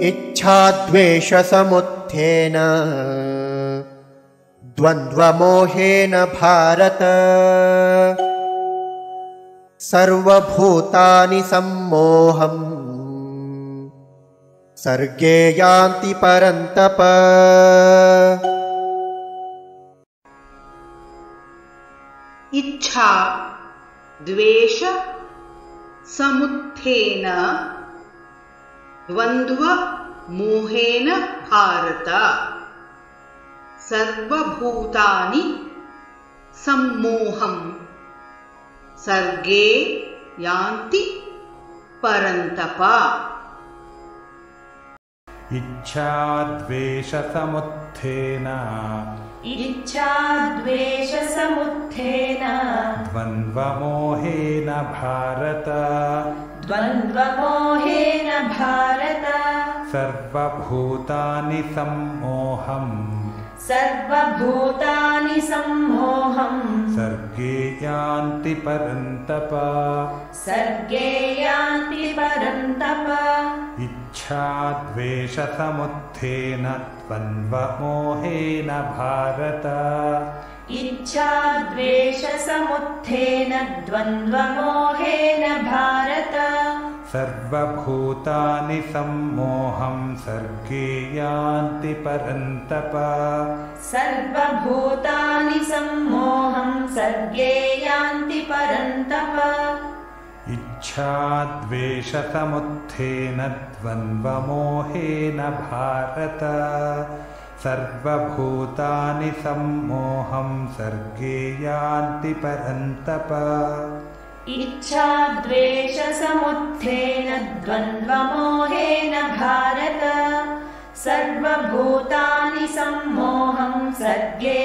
इच्छाद्वेषसमुत्थेन द्वन्द्वमोहेन भारत सर्वभूतानि सम्मोहम् सर्गे यान्ति परन्तप। इच्छा द्वेष समुत्थेन द्वन्द्व मोहेन भारत सर्वभूतानि सम्मोहम् सर्गे यान्ति परन्तप। इच्छाद्वेषसमुत्थेन द्वन्द्वमोहेन भारत सर्वभूतानि सम्मोहम् सर्गे यान्ति परन्तप। इच्छाद्वेषसमुत्थेन द्वन्द्वमोहेन भारत सर्वभूतानि सम्मोहं सर्गे यान्ति परन्तप। इच्छाद्वेषसमुत्थेन द्वन्द्वमोहेन भारत सर्वभूतानि सम्मोहं सर्गे यान्ति परन्तप। इच्छाद्वेषसमुत्थेन द्वन्द्वमोहेन भारत सर्वभूतानि सम्मोहं सर्गे